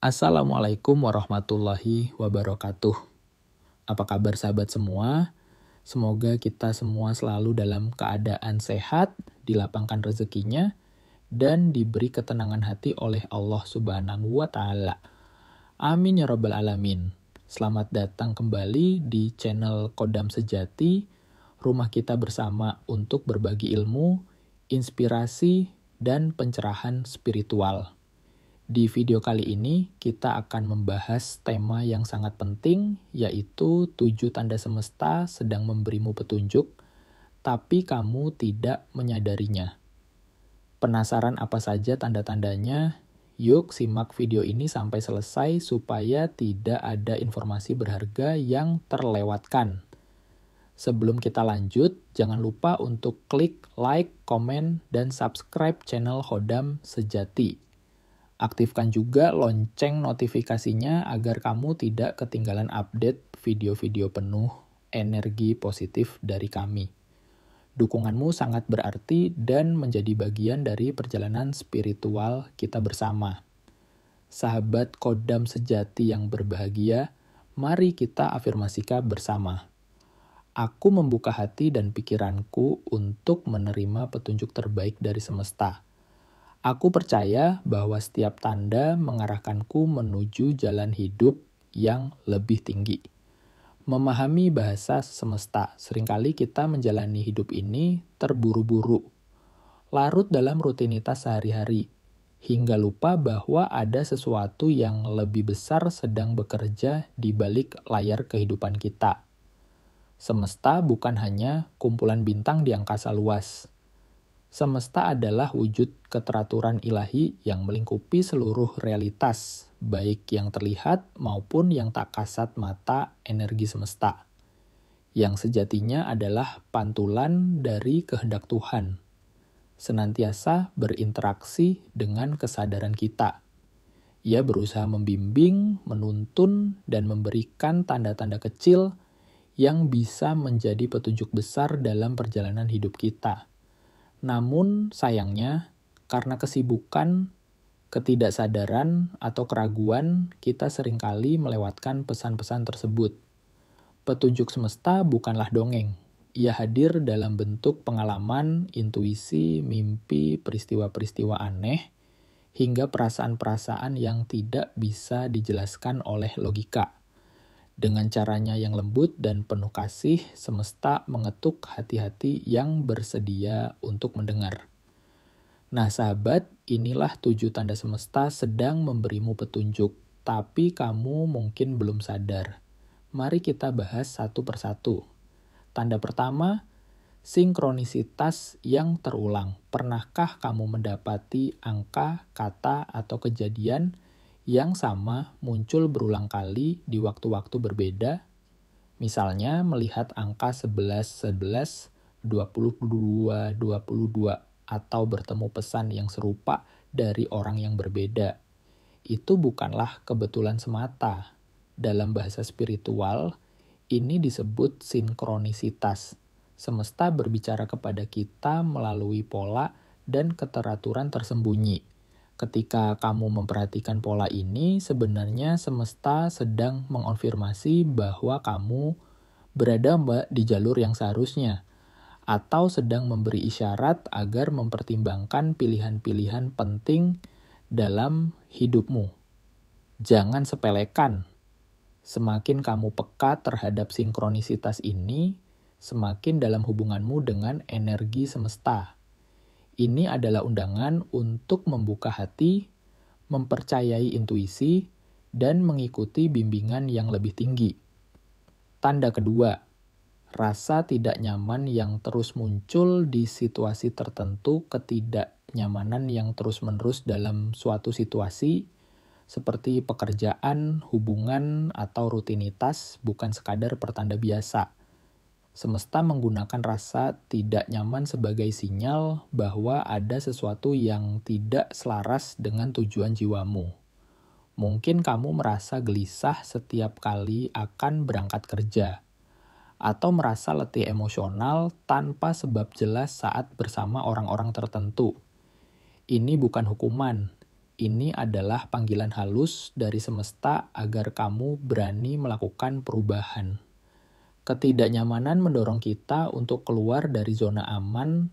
Assalamualaikum warahmatullahi wabarakatuh. Apa kabar sahabat semua? Semoga kita semua selalu dalam keadaan sehat, dilapangkan rezekinya, dan diberi ketenangan hati oleh Allah Subhanahu wa Ta'ala. Amin ya Rabbal 'Alamin. Selamat datang kembali di channel Kodam Sejati, rumah kita bersama untuk berbagi ilmu, inspirasi, dan pencerahan spiritual. Di video kali ini, kita akan membahas tema yang sangat penting, yaitu 7 tanda semesta sedang memberimu petunjuk, tapi kamu tidak menyadarinya. Penasaran apa saja tanda-tandanya? Yuk simak video ini sampai selesai supaya tidak ada informasi berharga yang terlewatkan. Sebelum kita lanjut, jangan lupa untuk klik like, komen, dan subscribe channel Kodam Sejati. Aktifkan juga lonceng notifikasinya agar kamu tidak ketinggalan update video-video penuh energi positif dari kami. Dukunganmu sangat berarti dan menjadi bagian dari perjalanan spiritual kita bersama. Sahabat Kodam Sejati yang berbahagia, mari kita afirmasikan bersama. Aku membuka hati dan pikiranku untuk menerima petunjuk terbaik dari semesta. Aku percaya bahwa setiap tanda mengarahkanku menuju jalan hidup yang lebih tinggi. Memahami bahasa semesta, seringkali kita menjalani hidup ini terburu-buru, larut dalam rutinitas sehari-hari, hingga lupa bahwa ada sesuatu yang lebih besar sedang bekerja di balik layar kehidupan kita. Semesta bukan hanya kumpulan bintang di angkasa luas. Semesta adalah wujud keteraturan ilahi yang melingkupi seluruh realitas, baik yang terlihat maupun yang tak kasat mata energi semesta, yang sejatinya adalah pantulan dari kehendak Tuhan, senantiasa berinteraksi dengan kesadaran kita. Ia berusaha membimbing, menuntun, dan memberikan tanda-tanda kecil yang bisa menjadi petunjuk besar dalam perjalanan hidup kita. Namun sayangnya, karena kesibukan, ketidaksadaran, atau keraguan, kita seringkali melewatkan pesan-pesan tersebut. Petunjuk semesta bukanlah dongeng. Ia hadir dalam bentuk pengalaman, intuisi, mimpi, peristiwa-peristiwa aneh, hingga perasaan-perasaan yang tidak bisa dijelaskan oleh logika. Dengan caranya yang lembut dan penuh kasih, semesta mengetuk hati-hati yang bersedia untuk mendengar. Nah sahabat, inilah 7 tanda semesta sedang memberimu petunjuk, tapi kamu mungkin belum sadar. Mari kita bahas satu persatu. Tanda pertama, sinkronisitas yang terulang. Pernahkah kamu mendapati angka, kata, atau kejadian yang sama muncul berulang kali di waktu-waktu berbeda? Misalnya melihat angka 11, 11, 22, 22, atau bertemu pesan yang serupa dari orang yang berbeda. Itu bukanlah kebetulan semata. Dalam bahasa spiritual, ini disebut sinkronisitas. Semesta berbicara kepada kita melalui pola dan keteraturan tersembunyi. Ketika kamu memperhatikan pola ini, sebenarnya semesta sedang mengonfirmasi bahwa kamu berada di jalur yang seharusnya, atau sedang memberi isyarat agar mempertimbangkan pilihan-pilihan penting dalam hidupmu. Jangan sepelekan. Semakin kamu peka terhadap sinkronisitas ini, semakin dalam hubunganmu dengan energi semesta. Ini adalah undangan untuk membuka hati, mempercayai intuisi, dan mengikuti bimbingan yang lebih tinggi. Tanda kedua, rasa tidak nyaman yang terus muncul di situasi tertentu, ketidaknyamanan yang terus-menerus dalam suatu situasi, seperti pekerjaan, hubungan, atau rutinitas, bukan sekadar pertanda biasa. Semesta menggunakan rasa tidak nyaman sebagai sinyal bahwa ada sesuatu yang tidak selaras dengan tujuan jiwamu. Mungkin kamu merasa gelisah setiap kali akan berangkat kerja, atau merasa letih emosional tanpa sebab jelas saat bersama orang-orang tertentu. Ini bukan hukuman, Ini adalah panggilan halus dari semesta agar kamu berani melakukan perubahan. Ketidaknyamanan mendorong kita untuk keluar dari zona aman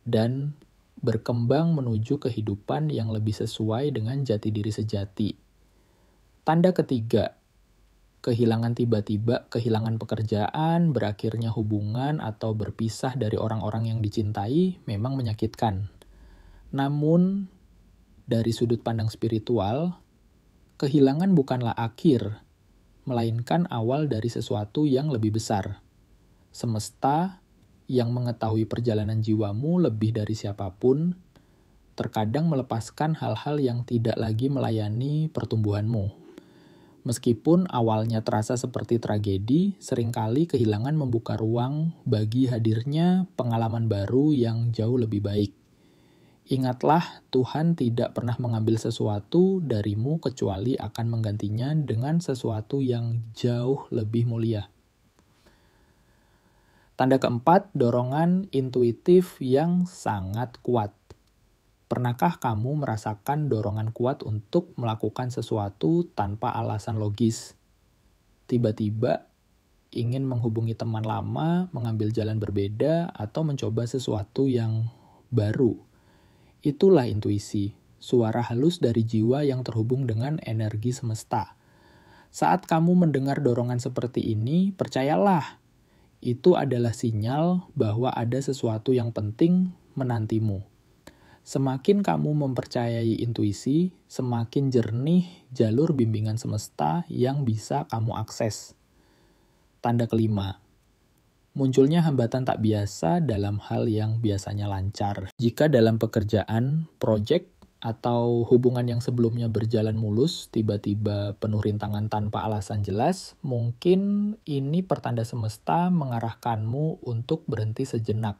dan berkembang menuju kehidupan yang lebih sesuai dengan jati diri sejati. Tanda ketiga, kehilangan tiba-tiba, kehilangan pekerjaan, berakhirnya hubungan, atau berpisah dari orang-orang yang dicintai memang menyakitkan. Namun, dari sudut pandang spiritual, kehilangan bukanlah akhir, melainkan awal dari sesuatu yang lebih besar. Semesta yang mengetahui perjalanan jiwamu lebih dari siapapun, terkadang melepaskan hal-hal yang tidak lagi melayani pertumbuhanmu. Meskipun awalnya terasa seperti tragedi, seringkali kehilangan membuka ruang bagi hadirnya pengalaman baru yang jauh lebih baik. Ingatlah, Tuhan tidak pernah mengambil sesuatu darimu kecuali akan menggantinya dengan sesuatu yang jauh lebih mulia. Tanda keempat, dorongan intuitif yang sangat kuat. Pernahkah kamu merasakan dorongan kuat untuk melakukan sesuatu tanpa alasan logis? Tiba-tiba ingin menghubungi teman lama, mengambil jalan berbeda, atau mencoba sesuatu yang baru. Itulah intuisi, suara halus dari jiwa yang terhubung dengan energi semesta. Saat kamu mendengar dorongan seperti ini, percayalah, itu adalah sinyal bahwa ada sesuatu yang penting menantimu. Semakin kamu mempercayai intuisi, semakin jernih jalur bimbingan semesta yang bisa kamu akses. Tanda kelima, munculnya hambatan tak biasa dalam hal yang biasanya lancar. Jika dalam pekerjaan, proyek, atau hubungan yang sebelumnya berjalan mulus, tiba-tiba penuh rintangan tanpa alasan jelas, mungkin ini pertanda semesta mengarahkanmu untuk berhenti sejenak.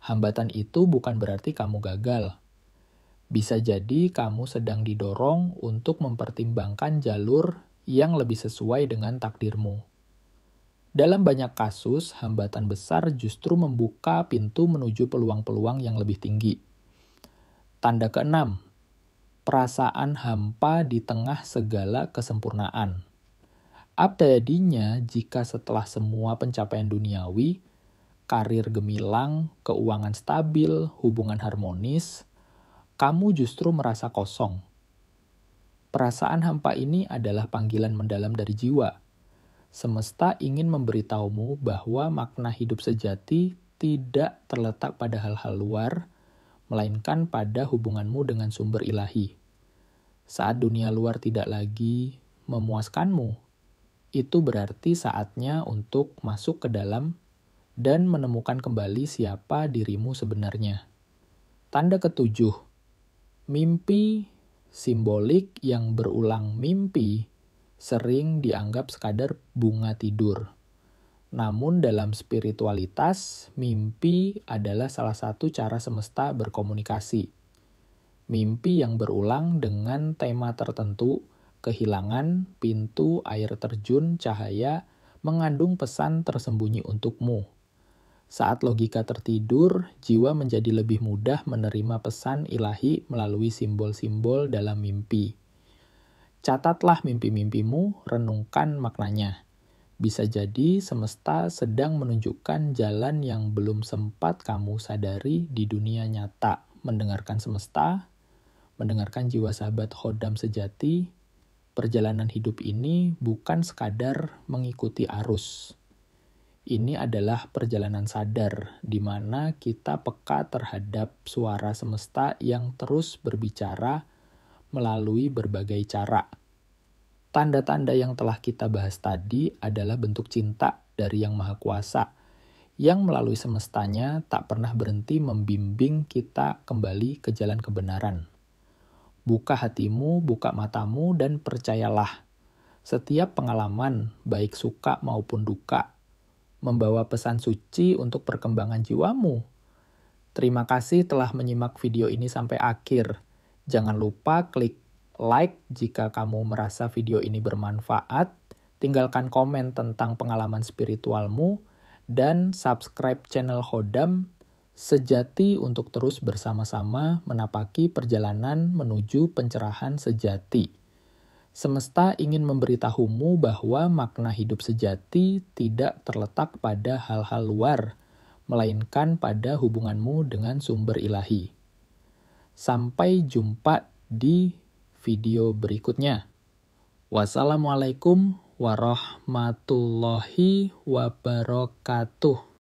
Hambatan itu bukan berarti kamu gagal. Bisa jadi kamu sedang didorong untuk mempertimbangkan jalur yang lebih sesuai dengan takdirmu. Dalam banyak kasus, hambatan besar justru membuka pintu menuju peluang-peluang yang lebih tinggi. Tanda keenam, perasaan hampa di tengah segala kesempurnaan. Apa jadinya jika setelah semua pencapaian duniawi, karir gemilang, keuangan stabil, hubungan harmonis, kamu justru merasa kosong? Perasaan hampa ini adalah panggilan mendalam dari jiwa. Semesta ingin memberitahumu bahwa makna hidup sejati tidak terletak pada hal-hal luar, melainkan pada hubunganmu dengan sumber ilahi. Saat dunia luar tidak lagi memuaskanmu, itu berarti saatnya untuk masuk ke dalam dan menemukan kembali siapa dirimu sebenarnya. Tanda ketujuh, mimpi simbolik yang berulang mimpi sering dianggap sekadar bunga tidur. Namun dalam spiritualitas, mimpi adalah salah satu cara semesta berkomunikasi. Mimpi yang berulang dengan tema tertentu, kehilangan, pintu, air terjun, cahaya, mengandung pesan tersembunyi untukmu. Saat logika tertidur, jiwa menjadi lebih mudah menerima pesan ilahi melalui simbol-simbol dalam mimpi. Catatlah mimpi-mimpimu, renungkan maknanya. Bisa jadi semesta sedang menunjukkan jalan yang belum sempat kamu sadari di dunia nyata. Mendengarkan semesta, mendengarkan jiwa sahabat Khodam sejati, perjalanan hidup ini bukan sekadar mengikuti arus. Ini adalah perjalanan sadar, di mana kita peka terhadap suara semesta yang terus berbicara melalui berbagai cara. Tanda-tanda yang telah kita bahas tadi adalah bentuk cinta dari Yang Maha Kuasa, yang melalui semestanya tak pernah berhenti membimbing kita kembali ke jalan kebenaran. Buka hatimu, buka matamu, dan percayalah, setiap pengalaman, baik suka maupun duka, membawa pesan suci untuk perkembangan jiwamu. Terima kasih telah menyimak video ini sampai akhir. Jangan lupa klik like jika kamu merasa video ini bermanfaat, tinggalkan komen tentang pengalaman spiritualmu, dan subscribe channel Khodam sejati untuk terus bersama-sama menapaki perjalanan menuju pencerahan sejati. Semesta ingin memberitahumu bahwa makna hidup sejati tidak terletak pada hal-hal luar, melainkan pada hubunganmu dengan sumber ilahi. Sampai jumpa di video berikutnya. Wassalamualaikum warahmatullahi wabarakatuh.